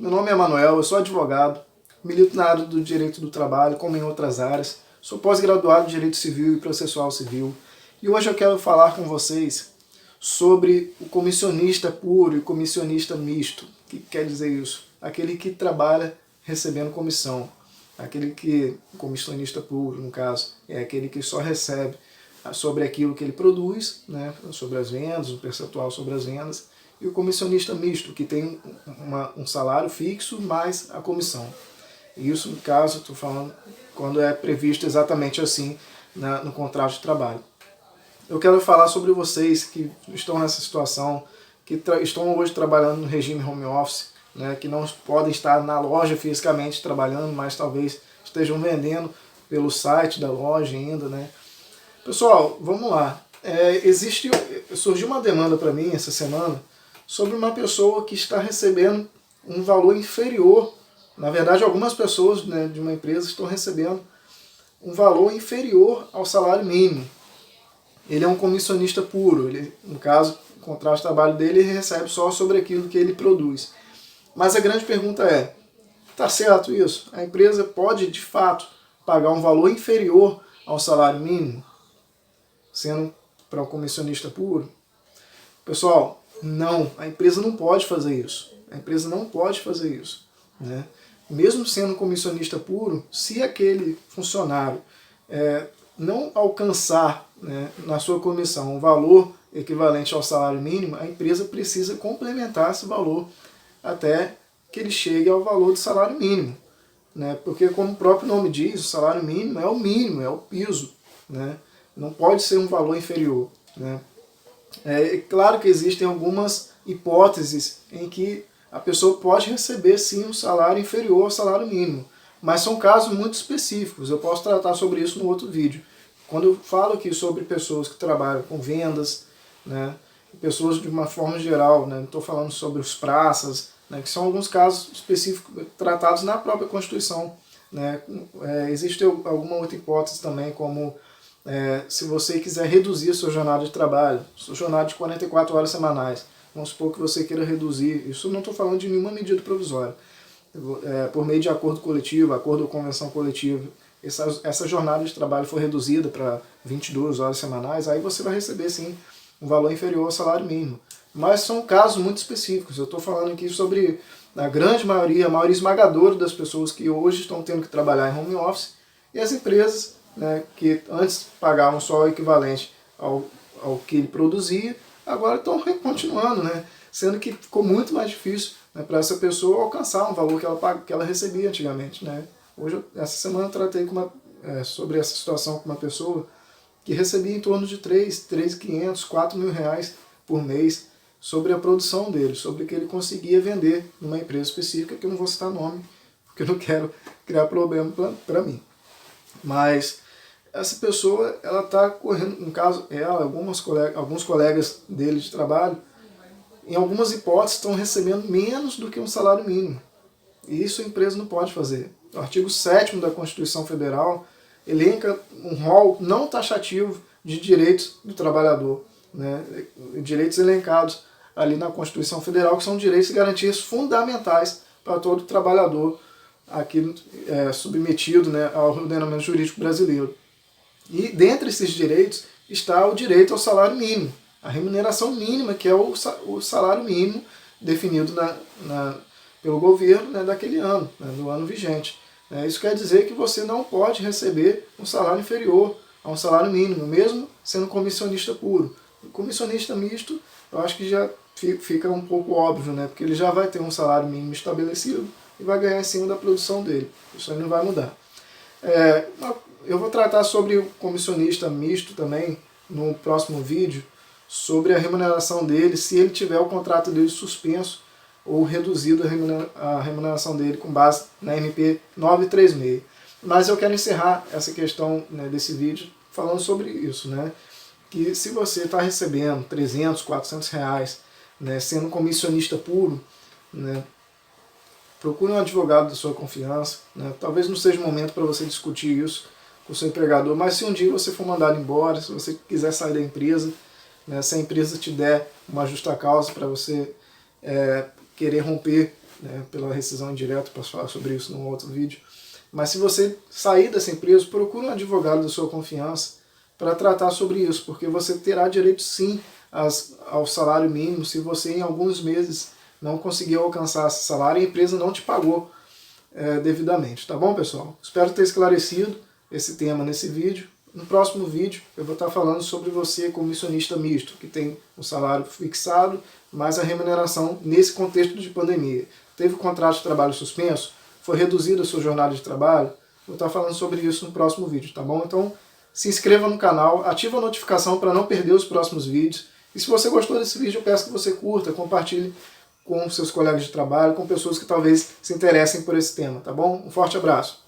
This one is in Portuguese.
Meu nome é Manuel, eu sou advogado, milito na área do direito do trabalho, como em outras áreas, sou pós-graduado em Direito Civil e Processual Civil, e hoje eu quero falar com vocês sobre o comissionista puro e comissionista misto. O que quer dizer isso? Aquele que trabalha recebendo comissão. O comissionista puro, no caso, é aquele que só recebe sobre aquilo que ele produz, né, sobre as vendas, o percentual sobre as vendas, e o comissionista misto, que tem um salário fixo mais a comissão. Isso, no caso, estou falando quando é previsto exatamente assim no contrato de trabalho. Eu quero falar sobre vocês que estão nessa situação, que estão hoje trabalhando no regime home office, né, que não podem estar na loja fisicamente trabalhando, mas talvez estejam vendendo pelo site da loja ainda, né? Pessoal, vamos lá. Surgiu uma demanda para mim essa semana sobre uma pessoa que está recebendo um valor inferior. Na verdade, algumas pessoas, né, de uma empresa estão recebendo um valor inferior ao salário mínimo. Ele é um comissionista puro, no caso, o contrato de trabalho dele, ele recebe só sobre aquilo que ele produz. Mas a grande pergunta é, está certo isso? A empresa pode, de fato, pagar um valor inferior ao salário mínimo, sendo para um comissionista puro? Pessoal, não, a empresa não pode fazer isso. A empresa não pode fazer isso, né? Mesmo sendo comissionista puro, se aquele funcionário não alcançar, né, na sua comissão um valor equivalente ao salário mínimo, a empresa precisa complementar esse valor até que ele chegue ao valor do salário mínimo, né? Porque, como o próprio nome diz, o salário mínimo, é o piso, né? Não pode ser um valor inferior, né? É claro que existem algumas hipóteses em que a pessoa pode receber sim um salário inferior ao salário mínimo, mas são casos muito específicos. Eu posso tratar sobre isso no outro vídeo. Quando eu falo aqui sobre pessoas que trabalham com vendas, né, pessoas de uma forma geral, né, não estou falando sobre os praças, né, que são alguns casos específicos tratados na própria Constituição, né. Existe alguma outra hipótese também, como se você quiser reduzir a sua jornada de trabalho, sua jornada de 44 horas semanais, vamos supor que você queira reduzir, isso não estou falando de nenhuma medida provisória, por meio de acordo coletivo, acordo ou convenção coletiva, essa jornada de trabalho for reduzida para 22 horas semanais, aí você vai receber sim um valor inferior ao salário mínimo. Mas são casos muito específicos. Eu estou falando aqui sobre a grande maioria, a maioria esmagadora das pessoas que hoje estão tendo que trabalhar em home office, e as empresas, né, que antes pagavam só o equivalente ao que ele produzia, agora estão continuando, né, sendo que ficou muito mais difícil, né, para essa pessoa alcançar um valor que ela recebia antigamente, né. Hoje, essa semana, eu tratei sobre essa situação com uma pessoa que recebia em torno de 3.500, 4.000 reais por mês sobre a produção dele, sobre o que ele conseguia vender numa empresa específica, que eu não vou citar nome, porque eu não quero criar problema para mim. Mas essa pessoa, ela está correndo, no caso, alguns colegas dele de trabalho, em algumas hipóteses, estão recebendo menos do que um salário mínimo. E isso a empresa não pode fazer. O artigo 7º da Constituição Federal elenca um rol não taxativo de direitos do trabalhador, né? Direitos elencados ali na Constituição Federal, que são direitos e garantias fundamentais para todo trabalhador aqui submetido, né, ao ordenamento jurídico brasileiro. E dentre esses direitos está o direito ao salário mínimo, a remuneração mínima, que é o salário mínimo definido pelo governo, né, daquele ano, né, do ano vigente. Isso quer dizer que você não pode receber um salário inferior a um salário mínimo, mesmo sendo comissionista puro. O comissionista misto, eu acho que já fica um pouco óbvio, né, porque ele já vai ter um salário mínimo estabelecido e vai ganhar em cima da produção dele. Isso aí não vai mudar. Eu vou tratar sobre o comissionista misto também no próximo vídeo, sobre a remuneração dele, se ele tiver o contrato dele suspenso ou reduzido a remuneração dele com base na MP 936. Mas eu quero encerrar essa questão, né, desse vídeo falando sobre isso, né? Que se você está recebendo 300, 400 reais, né, sendo comissionista puro, né, procure um advogado da sua confiança, né? Talvez não seja o momento para você discutir isso com o seu empregador, mas se um dia você for mandado embora, se você quiser sair da empresa, né, se a empresa te der uma justa causa para você querer romper né, pela rescisão indireta, posso falar sobre isso num outro vídeo. Mas se você sair dessa empresa, procure um advogado da sua confiança para tratar sobre isso, porque você terá direito sim ao salário mínimo se você em alguns meses não conseguiu alcançar esse salário e a empresa não te pagou devidamente. Tá bom, pessoal? Espero ter esclarecido esse tema nesse vídeo. No próximo vídeo eu vou estar falando sobre você comissionista misto, que tem um salário fixado, mas a remuneração nesse contexto de pandemia. Teve o contrato de trabalho suspenso, foi reduzida a sua jornada de trabalho, vou estar falando sobre isso no próximo vídeo, tá bom? Então se inscreva no canal, ative a notificação para não perder os próximos vídeos. E se você gostou desse vídeo, eu peço que você curta, compartilhe com seus colegas de trabalho, com pessoas que talvez se interessem por esse tema, tá bom? Um forte abraço!